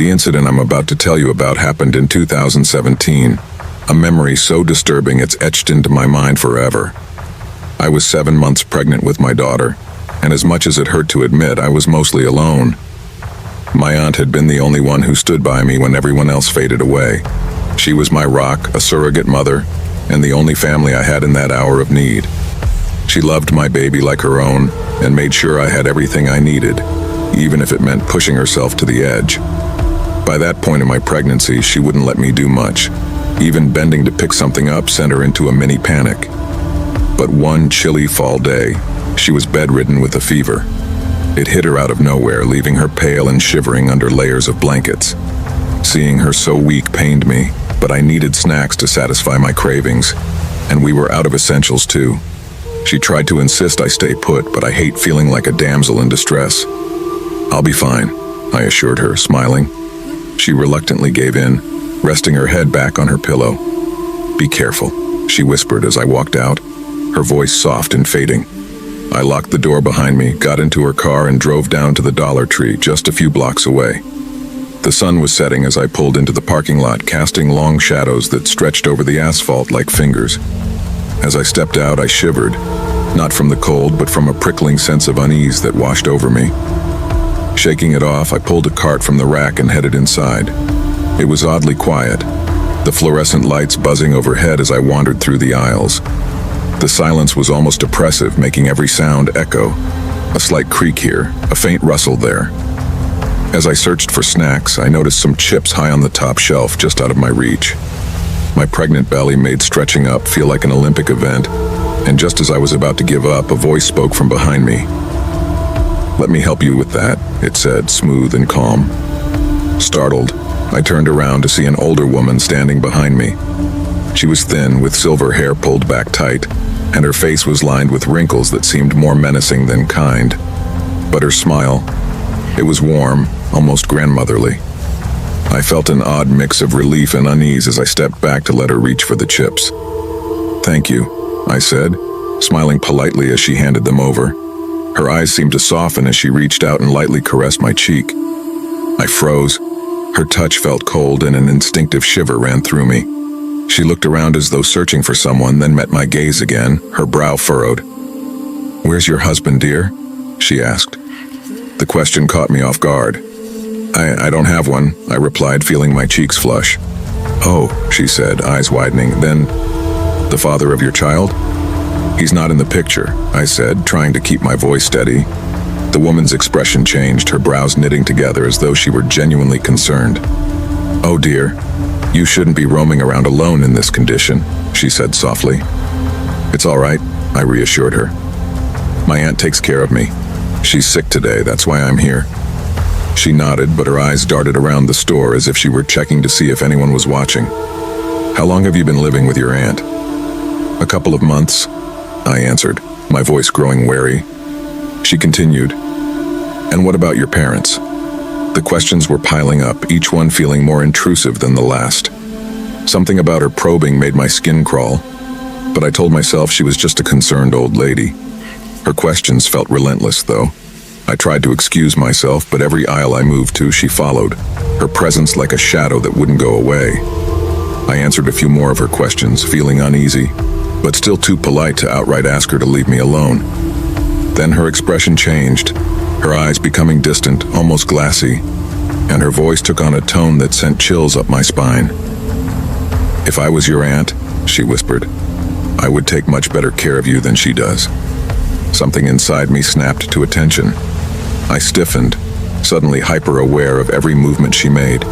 The incident I'm about to tell you about happened in 2017, a memory so disturbing it's etched into my mind forever. I was 7 months pregnant with my daughter, and as much as it hurt to admit, I was mostly alone. My aunt had been the only one who stood by me when everyone else faded away. She was my rock, a surrogate mother, and the only family I had in that hour of need. She loved my baby like her own, and made sure I had everything I needed, even if it meant pushing herself to the edge. By that point in my pregnancy, she wouldn't let me do much. Even bending to pick something up sent her into a mini panic. But one chilly fall day, she was bedridden with a fever. It hit her out of nowhere, leaving her pale and shivering under layers of blankets. Seeing her so weak pained me, but I needed snacks to satisfy my cravings, and we were out of essentials too. She tried to insist I stay put, but I hate feeling like a damsel in distress. "I'll be fine," I assured her, smiling. She reluctantly gave in, resting her head back on her pillow. "Be careful," she whispered as I walked out, her voice soft and fading. I locked the door behind me, got into her car, and drove down to the Dollar Tree, just a few blocks away. The sun was setting as I pulled into the parking lot, casting long shadows that stretched over the asphalt like fingers. As I stepped out, I shivered, not from the cold, but from a prickling sense of unease that washed over me. Shaking it off, I pulled a cart from the rack and headed inside. It was oddly quiet, the fluorescent lights buzzing overhead as I wandered through the aisles. The silence was almost oppressive, making every sound echo. A slight creak here, a faint rustle there. As I searched for snacks, I noticed some chips high on the top shelf, just out of my reach. My pregnant belly made stretching up feel like an Olympic event, and just as I was about to give up, a voice spoke from behind me. "Let me help you with that," it said, smooth and calm. Startled, I turned around to see an older woman standing behind me. She was thin, with silver hair pulled back tight, and her face was lined with wrinkles that seemed more menacing than kind. But her smile, it was warm, almost grandmotherly. I felt an odd mix of relief and unease as I stepped back to let her reach for the chips. "Thank you," I said, smiling politely as she handed them over. Her eyes seemed to soften as she reached out and lightly caressed my cheek. I froze. Her touch felt cold and an instinctive shiver ran through me. She looked around as though searching for someone, then met my gaze again, her brow furrowed. "Where's your husband, dear?" she asked. The question caught me off guard. I don't have one," I replied, feeling my cheeks flush. "Oh," she said, eyes widening. "Then, the father of your child?" "He's not in the picture," I said, trying to keep my voice steady. The woman's expression changed, her brows knitting together as though she were genuinely concerned. "Oh dear, you shouldn't be roaming around alone in this condition," she said softly. "It's all right," I reassured her. "My aunt takes care of me. She's sick today, that's why I'm here." She nodded, but her eyes darted around the store as if she were checking to see if anyone was watching. "How long have you been living with your aunt?" "A couple of months," I answered, my voice growing wary. She continued, "And what about your parents?" The questions were piling up, each one feeling more intrusive than the last. Something about her probing made my skin crawl, but I told myself she was just a concerned old lady. Her questions felt relentless, though. I tried to excuse myself, but every aisle I moved to, she followed, her presence like a shadow that wouldn't go away. I answered a few more of her questions, feeling uneasy, but still too polite to outright ask her to leave me alone. Then her expression changed, her eyes becoming distant, almost glassy, and her voice took on a tone that sent chills up my spine. "If I was your aunt," she whispered, "I would take much better care of you than she does." Something inside me snapped to attention. I stiffened, suddenly hyper-aware of every movement she made.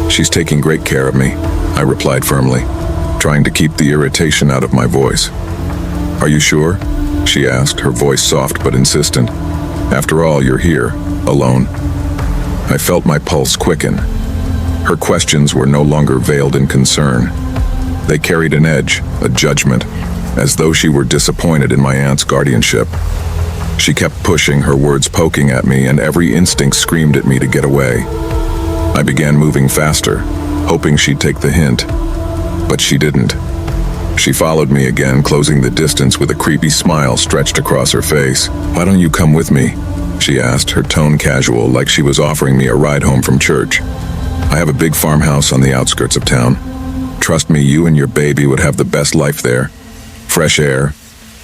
"She's taking great care of me," I replied firmly, trying to keep the irritation out of my voice. "Are you sure?" she asked, her voice soft but insistent. "After all, you're here, alone." I felt my pulse quicken. Her questions were no longer veiled in concern. They carried an edge, a judgment, as though she were disappointed in my aunt's guardianship. She kept pushing, her words poking at me, and every instinct screamed at me to get away. I began moving faster, hoping she'd take the hint. But she didn't. She followed me again, closing the distance with a creepy smile stretched across her face. "Why don't you come with me?" she asked, her tone casual, like she was offering me a ride home from church. I have a big farmhouse on the outskirts of town. Trust me, you and your baby would have the best life there. Fresh air,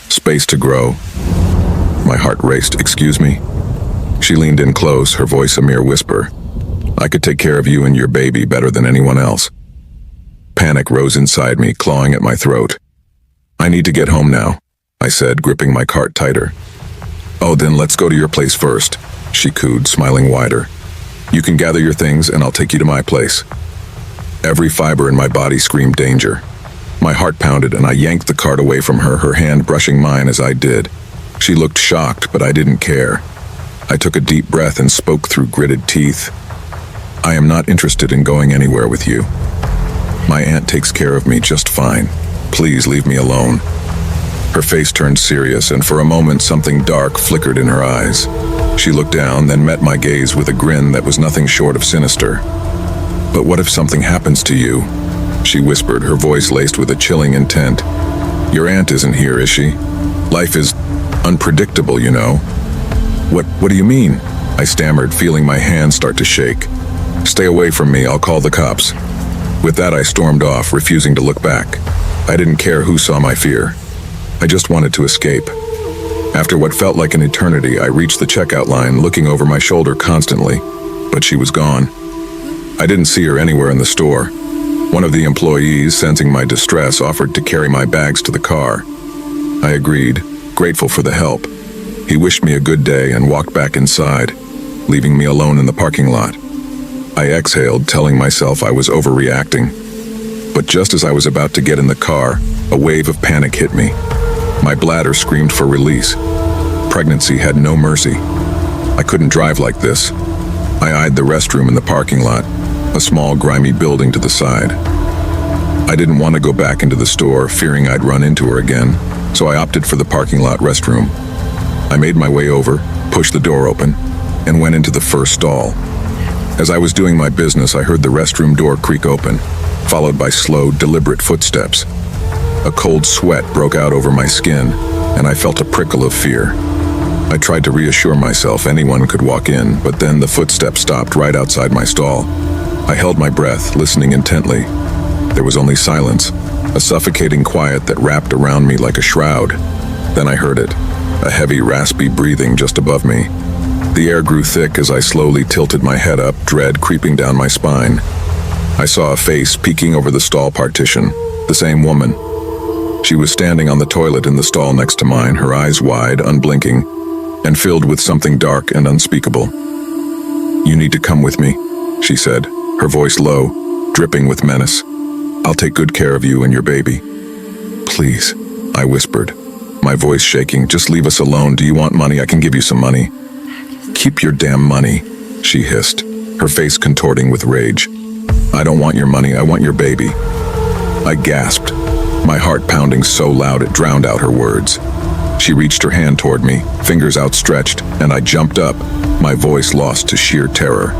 space to grow. My heart raced. Excuse me? She leaned in close, her voice a mere whisper. I could take care of you and your baby better than anyone else. Panic rose inside me, clawing at my throat. I need to get home now, I said, gripping my cart tighter. Oh, then let's go to your place first, she cooed, smiling wider. You can gather your things and I'll take you to my place. Every fiber in my body screamed danger. My heart pounded and I yanked the cart away from her, her hand brushing mine as I did. She looked shocked, but I didn't care. I took a deep breath and spoke through gritted teeth. I am not interested in going anywhere with you. My aunt takes care of me just fine. Please leave me alone. Her face turned serious, and for a moment something dark flickered in her eyes. She looked down, then met my gaze with a grin that was nothing short of sinister. But what if something happens to you? She whispered, her voice laced with a chilling intent. Your aunt isn't here, is she? Life is unpredictable, you know. What do you mean? I stammered, feeling my hands start to shake. Stay away from me, I'll call the cops. With that, I stormed off, refusing to look back. I didn't care who saw my fear. I just wanted to escape. After what felt like an eternity, I reached the checkout line, looking over my shoulder constantly, but she was gone. I didn't see her anywhere in the store. One of the employees, sensing my distress, offered to carry my bags to the car. I agreed, grateful for the help. He wished me a good day and walked back inside, leaving me alone in the parking lot. I exhaled, telling myself I was overreacting. But just as I was about to get in the car, a wave of panic hit me. My bladder screamed for release. Pregnancy had no mercy. I couldn't drive like this. I eyed the restroom in the parking lot, a small, grimy building to the side. I didn't want to go back into the store, fearing I'd run into her again, so I opted for the parking lot restroom. I made my way over, pushed the door open, and went into the first stall. As I was doing my business, I heard the restroom door creak open, followed by slow, deliberate footsteps. A cold sweat broke out over my skin, and I felt a prickle of fear. I tried to reassure myself anyone could walk in, but then the footsteps stopped right outside my stall. I held my breath, listening intently. There was only silence, a suffocating quiet that wrapped around me like a shroud. Then I heard it, a heavy, raspy breathing just above me. The air grew thick as I slowly tilted my head up, dread creeping down my spine. I saw a face peeking over the stall partition, the same woman. She was standing on the toilet in the stall next to mine, her eyes wide, unblinking, and filled with something dark and unspeakable. You need to come with me, she said, her voice low, dripping with menace. I'll take good care of you and your baby. Please, I whispered, my voice shaking. Just leave us alone. Do you want money? I can give you some money. Keep your damn money, she hissed, her face contorting with rage. I don't want your money, I want your baby. I gasped, my heart pounding so loud it drowned out her words. She reached her hand toward me, fingers outstretched, and I jumped up, my voice lost to sheer terror.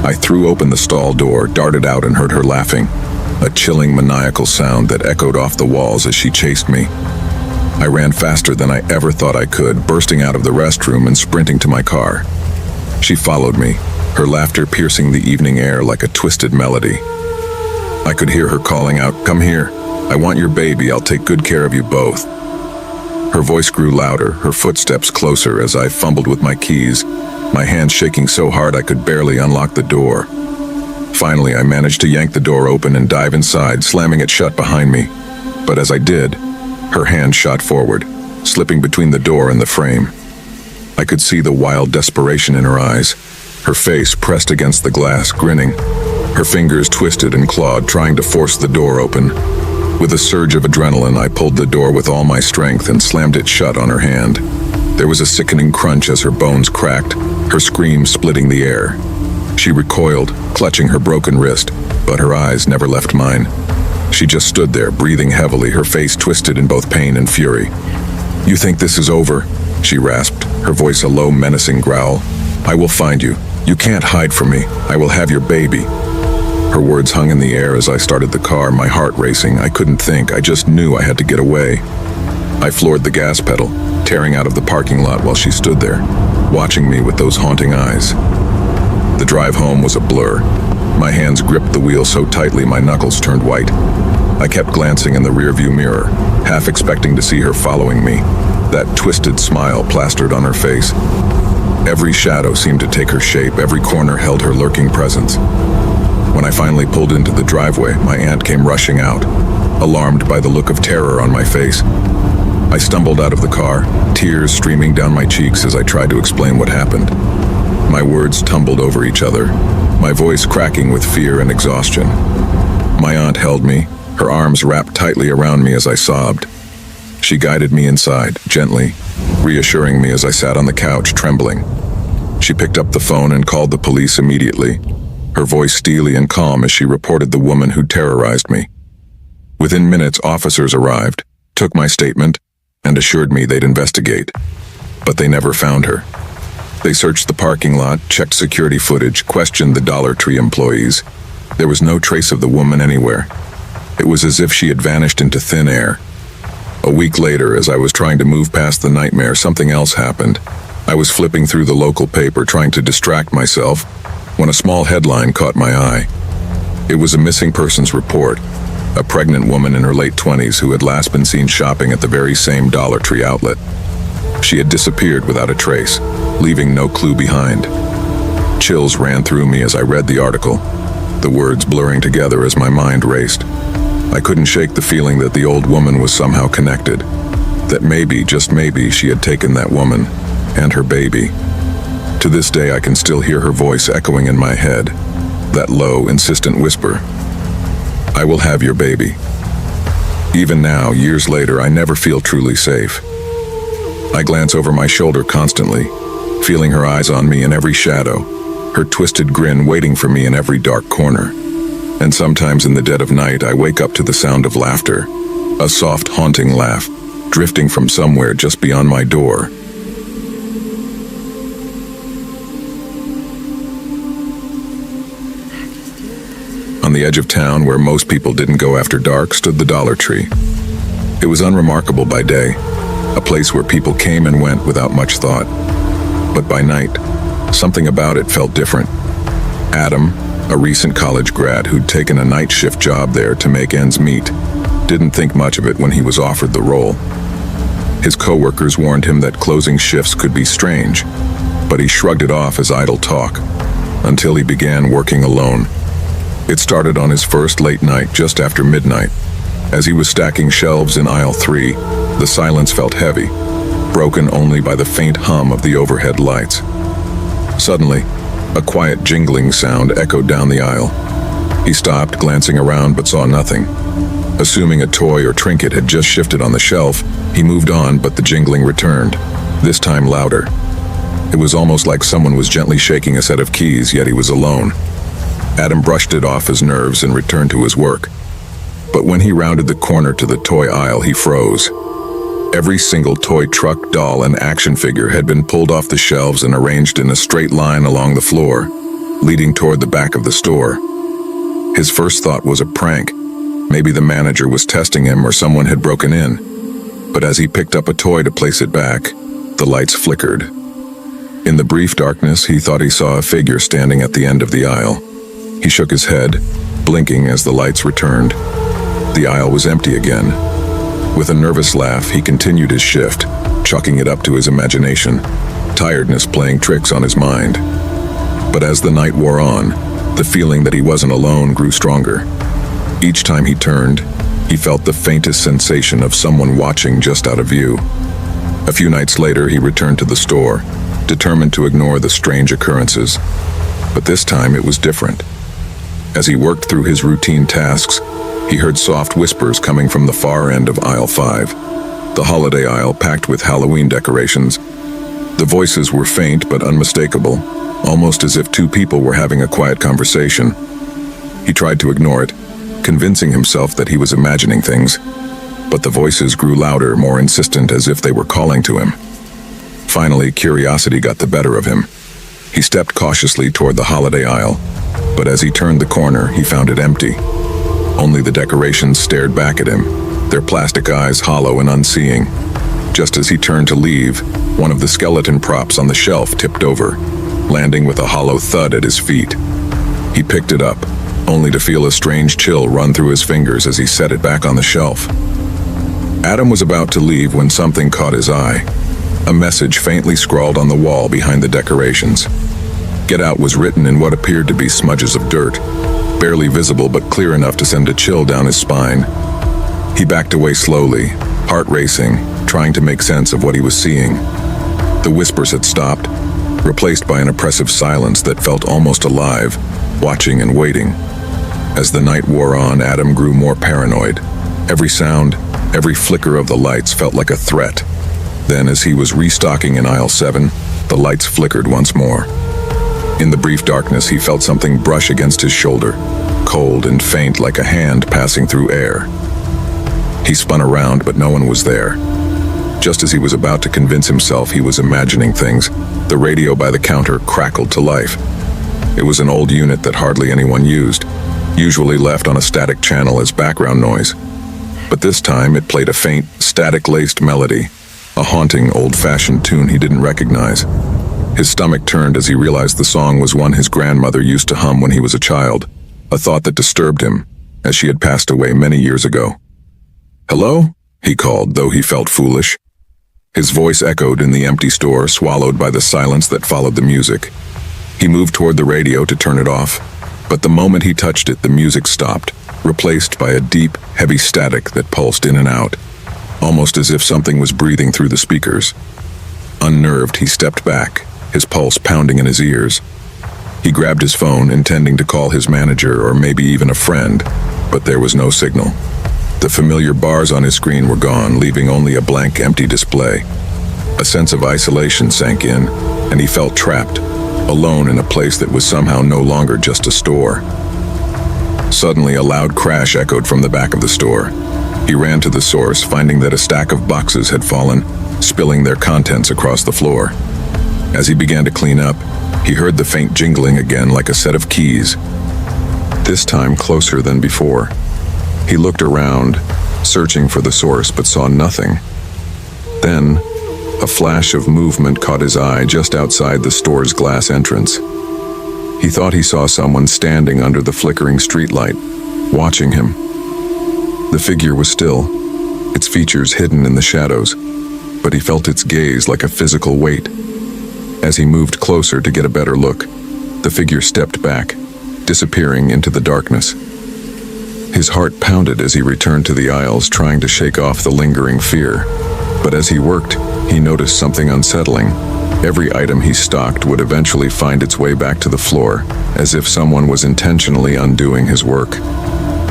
I threw open the stall door, darted out and heard her laughing, a chilling, maniacal sound that echoed off the walls as she chased me. I ran faster than I ever thought I could, bursting out of the restroom and sprinting to my car. She followed me, her laughter piercing the evening air like a twisted melody. I could hear her calling out, "Come here. I want your baby. I'll take good care of you both." Her voice grew louder, her footsteps closer as I fumbled with my keys, my hands shaking so hard I could barely unlock the door. Finally, I managed to yank the door open and dive inside, slamming it shut behind me. But as I did, her hand shot forward, slipping between the door and the frame. I could see the wild desperation in her eyes, her face pressed against the glass, grinning. Her fingers twisted and clawed, trying to force the door open. With a surge of adrenaline, I pulled the door with all my strength and slammed it shut on her hand. There was a sickening crunch as her bones cracked, her scream splitting the air. She recoiled, clutching her broken wrist, but her eyes never left mine. She just stood there, breathing heavily, her face twisted in both pain and fury. "You think this is over?" she rasped, her voice a low, menacing growl. "I will find you. You can't hide from me. I will have your baby." Her words hung in the air as I started the car, my heart racing. I couldn't think, I just knew I had to get away. I floored the gas pedal, tearing out of the parking lot while she stood there, watching me with those haunting eyes. The drive home was a blur. My hands gripped the wheel so tightly my knuckles turned white. I kept glancing in the rearview mirror, half expecting to see her following me, that twisted smile plastered on her face. Every shadow seemed to take her shape, every corner held her lurking presence. When I finally pulled into the driveway, my aunt came rushing out, alarmed by the look of terror on my face. I stumbled out of the car, tears streaming down my cheeks as I tried to explain what happened. My words tumbled over each other, my voice cracking with fear and exhaustion. My aunt held me, her arms wrapped tightly around me as I sobbed. She guided me inside, gently, reassuring me as I sat on the couch, trembling. She picked up the phone and called the police immediately, her voice steely and calm as she reported the woman who terrorized me. Within minutes, officers arrived, took my statement, and assured me they'd investigate. But they never found her. They searched the parking lot, checked security footage, questioned the Dollar Tree employees. There was no trace of the woman anywhere. It was as if she had vanished into thin air. A week later, as I was trying to move past the nightmare, something else happened. I was flipping through the local paper, trying to distract myself, when a small headline caught my eye. It was a missing persons report, a pregnant woman in her late 20s who had last been seen shopping at the very same Dollar Tree outlet. She had disappeared without a trace, leaving no clue behind. Chills ran through me as I read the article, the words blurring together as my mind raced. I couldn't shake the feeling that the old woman was somehow connected, that maybe, just maybe, she had taken that woman and her baby. To this day, I can still hear her voice echoing in my head, that low, insistent whisper, "I will have your baby." Even now, years later, I never feel truly safe. I glance over my shoulder constantly, feeling her eyes on me in every shadow, her twisted grin waiting for me in every dark corner. And sometimes in the dead of night, I wake up to the sound of laughter, a soft, haunting laugh, drifting from somewhere just beyond my door. On the edge of town, where most people didn't go after dark, stood the Dollar Tree. It was unremarkable by day, a place where people came and went without much thought. But by night, something about it felt different. Adam, a recent college grad who'd taken a night shift job there to make ends meet, didn't think much of it when he was offered the role. His coworkers warned him that closing shifts could be strange, but he shrugged it off as idle talk, until he began working alone. It started on his first late night just after midnight. As he was stacking shelves in aisle 3, the silence felt heavy, broken only by the faint hum of the overhead lights. Suddenly, a quiet jingling sound echoed down the aisle. He stopped, glancing around, but saw nothing. Assuming a toy or trinket had just shifted on the shelf, he moved on, but the jingling returned, this time louder. It was almost like someone was gently shaking a set of keys, yet he was alone. Adam brushed it off his nerves and returned to his work. But when he rounded the corner to the toy aisle, he froze. Every single toy truck, doll, and action figure had been pulled off the shelves and arranged in a straight line along the floor, leading toward the back of the store. His first thought was a prank. Maybe the manager was testing him or someone had broken in. But as he picked up a toy to place it back, the lights flickered. In the brief darkness, he thought he saw a figure standing at the end of the aisle. He shook his head, blinking as the lights returned. The aisle was empty again. With a nervous laugh, he continued his shift, chalking it up to his imagination, tiredness playing tricks on his mind. But as the night wore on, the feeling that he wasn't alone grew stronger. Each time he turned, he felt the faintest sensation of someone watching just out of view. A few nights later, he returned to the store, determined to ignore the strange occurrences. But this time it was different. As he worked through his routine tasks, he heard soft whispers coming from the far end of aisle 5, the holiday aisle packed with Halloween decorations. The voices were faint but unmistakable, almost as if two people were having a quiet conversation. He tried to ignore it, convincing himself that he was imagining things, but the voices grew louder, more insistent, as if they were calling to him. Finally, curiosity got the better of him. He stepped cautiously toward the holiday aisle, but as he turned the corner, he found it empty. Only the decorations stared back at him, their plastic eyes hollow and unseeing. Just as he turned to leave, one of the skeleton props on the shelf tipped over, landing with a hollow thud at his feet. He picked it up, only to feel a strange chill run through his fingers as he set it back on the shelf. Adam was about to leave when something caught his eye. A message faintly scrawled on the wall behind the decorations. "Get out" was written in what appeared to be smudges of dirt, barely visible but clear enough to send a chill down his spine. He backed away slowly, heart racing, trying to make sense of what he was seeing. The whispers had stopped, replaced by an oppressive silence that felt almost alive, watching and waiting. As the night wore on, Adam grew more paranoid. Every sound, every flicker of the lights felt like a threat. Then, as he was restocking in aisle 7, the lights flickered once more. In the brief darkness, he felt something brush against his shoulder, cold and faint like a hand passing through air. He spun around, but no one was there. Just as he was about to convince himself he was imagining things, the radio by the counter crackled to life. It was an old unit that hardly anyone used, usually left on a static channel as background noise. But this time it played a faint, static-laced melody, a haunting, old-fashioned tune he didn't recognize. His stomach turned as he realized the song was one his grandmother used to hum when he was a child, a thought that disturbed him, as she had passed away many years ago. "Hello?" he called, though he felt foolish. His voice echoed in the empty store, swallowed by the silence that followed the music. He moved toward the radio to turn it off, but the moment he touched it, the music stopped, replaced by a deep, heavy static that pulsed in and out, almost as if something was breathing through the speakers. Unnerved, he stepped back, his pulse pounding in his ears. He grabbed his phone, intending to call his manager or maybe even a friend, but there was no signal. The familiar bars on his screen were gone, leaving only a blank, empty display. A sense of isolation sank in, and he felt trapped, alone in a place that was somehow no longer just a store. Suddenly, a loud crash echoed from the back of the store. He ran to the source, finding that a stack of boxes had fallen, spilling their contents across the floor. As he began to clean up, he heard the faint jingling again like a set of keys, this time closer than before. He looked around, searching for the source, but saw nothing. Then, a flash of movement caught his eye just outside the store's glass entrance. He thought he saw someone standing under the flickering streetlight, watching him. The figure was still, its features hidden in the shadows, but he felt its gaze like a physical weight. As he moved closer to get a better look, the figure stepped back, disappearing into the darkness. His heart pounded as he returned to the aisles, trying to shake off the lingering fear. But as he worked, he noticed something unsettling. Every item he stocked would eventually find its way back to the floor, as if someone was intentionally undoing his work.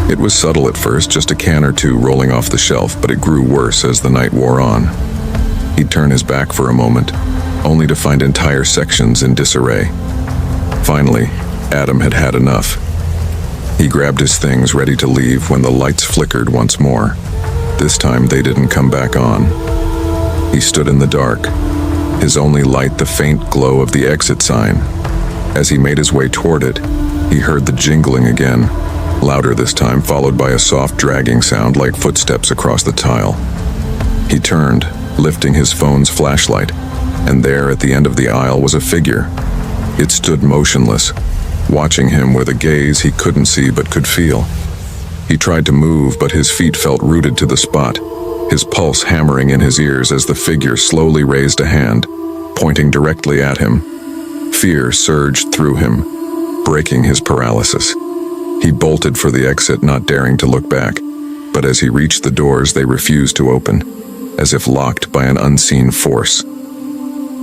It was subtle at first, just a can or two rolling off the shelf, but it grew worse as the night wore on. He'd turn his back for a moment, only to find entire sections in disarray. Finally, Adam had had enough. He grabbed his things, ready to leave, when the lights flickered once more. This time they didn't come back on. He stood in the dark, his only light the faint glow of the exit sign. As he made his way toward it, he heard the jingling again, louder this time, followed by a soft dragging sound like footsteps across the tile. He turned, lifting his phone's flashlight, and there at the end of the aisle was a figure. It stood motionless, watching him with a gaze he couldn't see but could feel. He tried to move, but his feet felt rooted to the spot, his pulse hammering in his ears as the figure slowly raised a hand, pointing directly at him. Fear surged through him, breaking his paralysis. He bolted for the exit, not daring to look back, but as he reached the doors, they refused to open, as if locked by an unseen force.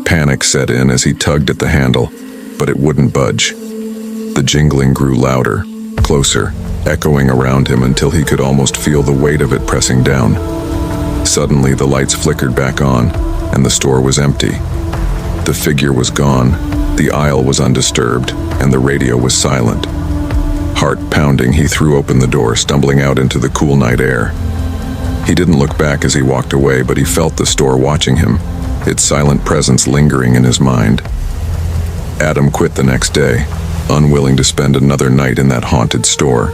Panic set in as he tugged at the handle, but it wouldn't budge. The jingling grew louder, closer, echoing around him until he could almost feel the weight of it pressing down. Suddenly, the lights flickered back on, and the store was empty. The figure was gone, the aisle was undisturbed, and the radio was silent. Heart pounding, he threw open the door, stumbling out into the cool night air. He didn't look back as he walked away, but he felt the store watching him, its silent presence lingering in his mind. Adam quit the next day, unwilling to spend another night in that haunted store.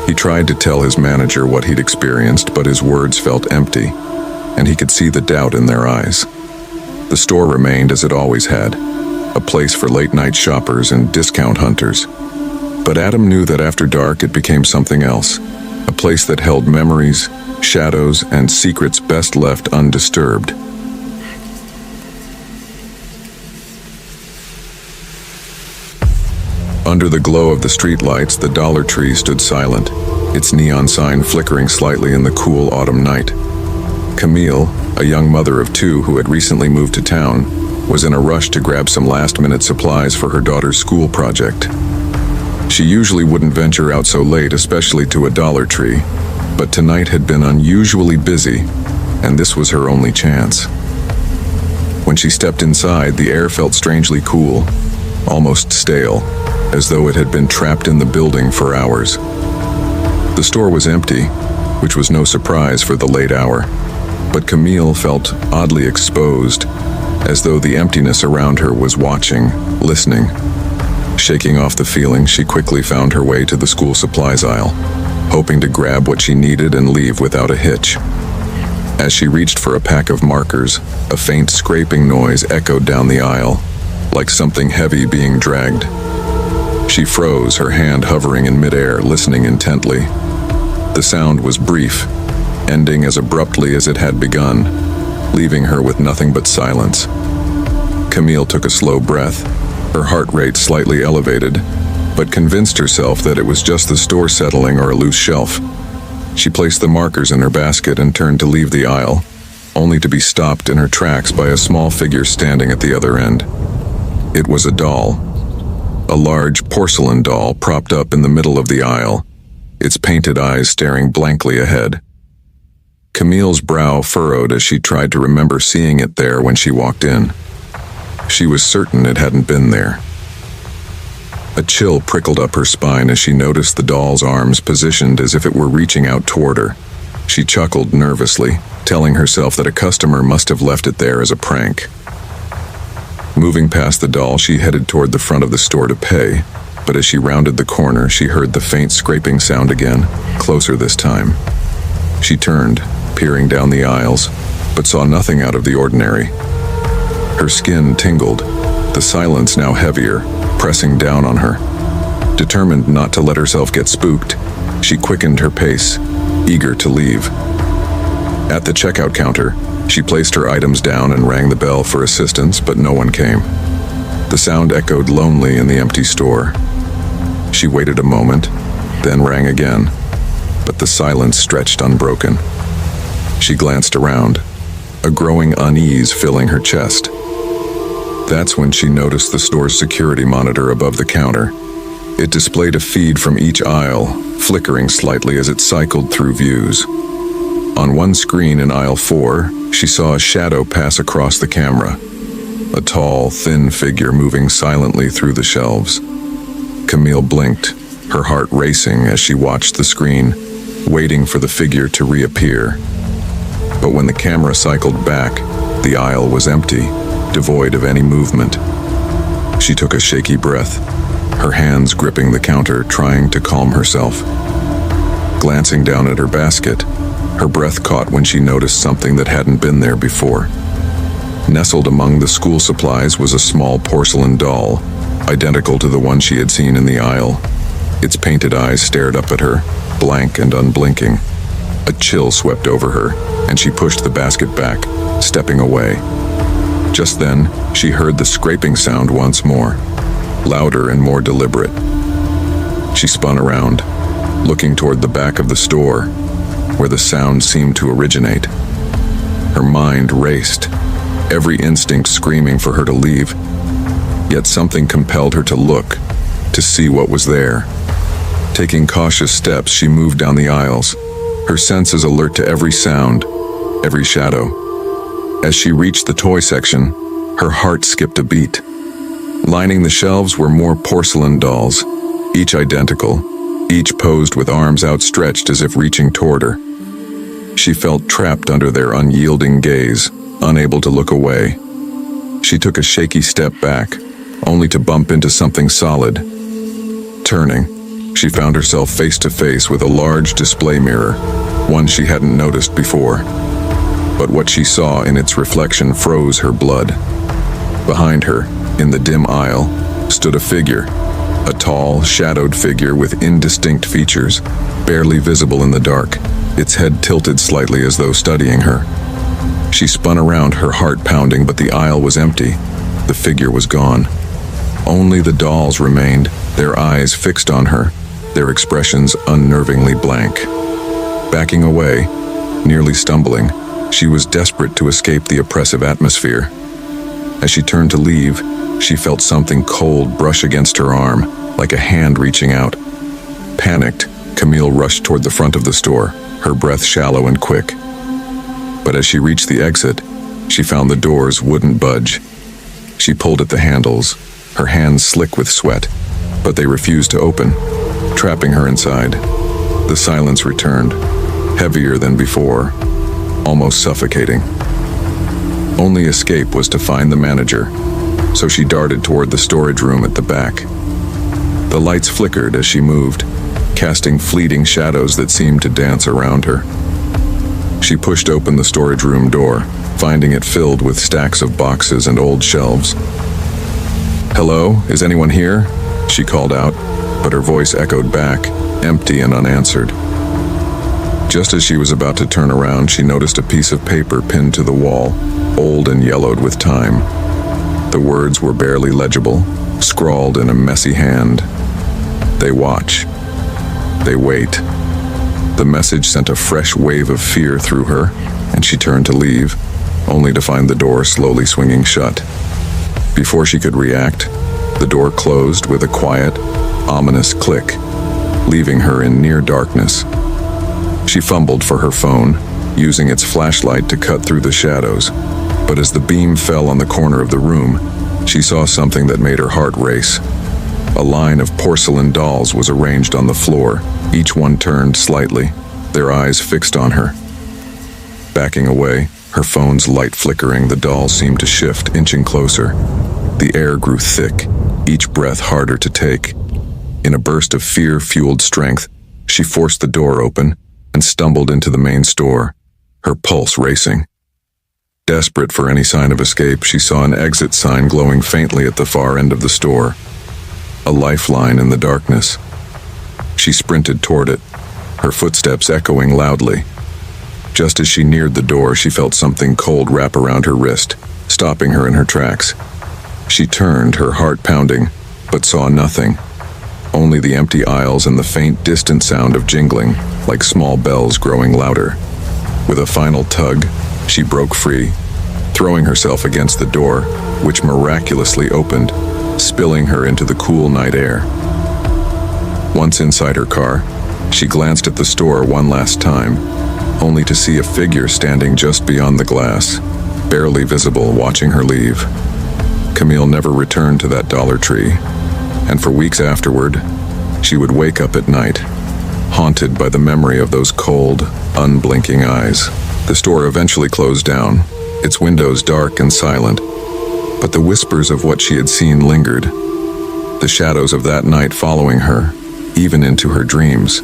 He tried to tell his manager what he'd experienced, but his words felt empty, and he could see the doubt in their eyes. The store remained as it always had, a place for late-night shoppers and discount hunters. But Adam knew that after dark it became something else, a place that held memories, shadows, and secrets best left undisturbed. Under the glow of the streetlights, the Dollar Tree stood silent, its neon sign flickering slightly in the cool autumn night. Camille, a young mother of two who had recently moved to town, was in a rush to grab some last-minute supplies for her daughter's school project. She usually wouldn't venture out so late, especially to a Dollar Tree, but tonight had been unusually busy, and this was her only chance. When she stepped inside, the air felt strangely cool, almost stale, as though it had been trapped in the building for hours. The store was empty, which was no surprise for the late hour, but Camille felt oddly exposed, as though the emptiness around her was watching, listening. Shaking off the feeling, she quickly found her way to the school supplies aisle, hoping to grab what she needed and leave without a hitch. As she reached for a pack of markers, a faint scraping noise echoed down the aisle, like something heavy being dragged. She froze, her hand hovering in midair, listening intently. The sound was brief, ending as abruptly as it had begun, leaving her with nothing but silence. Camille took a slow breath, her heart rate slightly elevated, but convinced herself that it was just the store settling or a loose shelf. She placed the markers in her basket and turned to leave the aisle, only to be stopped in her tracks by a small figure standing at the other end. It was a doll. A large porcelain doll propped up in the middle of the aisle, its painted eyes staring blankly ahead. Camille's brow furrowed as she tried to remember seeing it there when she walked in. She was certain it hadn't been there. A chill prickled up her spine as she noticed the doll's arms positioned as if it were reaching out toward her. She chuckled nervously, telling herself that a customer must have left it there as a prank. Moving past the doll, she headed toward the front of the store to pay, but as she rounded the corner, she heard the faint scraping sound again, closer this time. She turned, peering down the aisles, but saw nothing out of the ordinary. Her skin tingled, the silence now heavier, pressing down on her. Determined not to let herself get spooked, she quickened her pace, eager to leave. At the checkout counter, she placed her items down and rang the bell for assistance, but no one came. The sound echoed lonely in the empty store. She waited a moment, then rang again, but the silence stretched unbroken. She glanced around, a growing unease filling her chest. That's when she noticed the store's security monitor above the counter. It displayed a feed from each aisle, flickering slightly as it cycled through views. On one screen in aisle 4, she saw a shadow pass across the camera, a tall, thin figure moving silently through the shelves. Camille blinked, her heart racing as she watched the screen, waiting for the figure to reappear. But when the camera cycled back, the aisle was empty, devoid of any movement. She took a shaky breath, her hands gripping the counter, trying to calm herself. Glancing down at her basket, her breath caught when she noticed something that hadn't been there before. Nestled among the school supplies was a small porcelain doll, identical to the one she had seen in the aisle. Its painted eyes stared up at her, blank and unblinking. A chill swept over her, and she pushed the basket back, stepping away. Just then, she heard the scraping sound once more, louder and more deliberate. She spun around, looking toward the back of the store, where the sound seemed to originate. Her mind raced, every instinct screaming for her to leave. Yet something compelled her to look, to see what was there. Taking cautious steps, she moved down the aisles, her senses alert to every sound, every shadow. As she reached the toy section, her heart skipped a beat. Lining the shelves were more porcelain dolls, each identical, each posed with arms outstretched as if reaching toward her. She felt trapped under their unyielding gaze, unable to look away. She took a shaky step back, only to bump into something solid. Turning, she found herself face to face with a large display mirror, one she hadn't noticed before. But what she saw in its reflection froze her blood. Behind her, in the dim aisle, stood a figure, A tall, shadowed figure with indistinct features, barely visible in the dark, its head tilted slightly as though studying her. She spun around, her heart pounding, but the aisle was empty. The figure was gone. Only the dolls remained, their eyes fixed on her, their expressions unnervingly blank. Backing away, nearly stumbling, she was desperate to escape the oppressive atmosphere. As she turned to leave, she felt something cold brush against her arm, like a hand reaching out. Panicked, Camille rushed toward the front of the store, her breath shallow and quick. But as she reached the exit, she found the doors wouldn't budge. She pulled at the handles, her hands slick with sweat, but they refused to open, trapping her inside. The silence returned, heavier than before, almost suffocating. Only escape was to find the manager, so she darted toward the storage room at the back. The lights flickered as she moved, casting fleeting shadows that seemed to dance around her. She pushed open the storage room door, finding it filled with stacks of boxes and old shelves. "Hello, is anyone here?" she called out, but her voice echoed back, empty and unanswered. Just as she was about to turn around, she noticed a piece of paper pinned to the wall, old and yellowed with time. The words were barely legible, scrawled in a messy hand. "They watch. They wait." The message sent a fresh wave of fear through her, and she turned to leave, only to find the door slowly swinging shut. Before she could react, the door closed with a quiet, ominous click, leaving her in near darkness. She fumbled for her phone, using its flashlight to cut through the shadows, but as the beam fell on the corner of the room, she saw something that made her heart race. A line of porcelain dolls was arranged on the floor, each one turned slightly, their eyes fixed on her. Backing away, her phone's light flickering, the dolls seemed to shift, inching closer. The air grew thick, each breath harder to take. In a burst of fear-fueled strength, she forced the door open and stumbled into the main store, her pulse racing. Desperate for any sign of escape, she saw an exit sign glowing faintly at the far end of the store, a lifeline in the darkness. She sprinted toward it, her footsteps echoing loudly. Just as she neared the door, she felt something cold wrap around her wrist, stopping her in her tracks. She turned, her heart pounding, but saw nothing. Only the empty aisles and the faint, distant sound of jingling, like small bells growing louder. With a final tug, she broke free, throwing herself against the door, which miraculously opened, spilling her into the cool night air. Once inside her car, she glanced at the store one last time, only to see a figure standing just beyond the glass, barely visible, watching her leave. Camille never returned to that Dollar Tree, and for weeks afterward, she would wake up at night, haunted by the memory of those cold, unblinking eyes. The store eventually closed down, its windows dark and silent, but the whispers of what she had seen lingered, the shadows of that night following her, even into her dreams.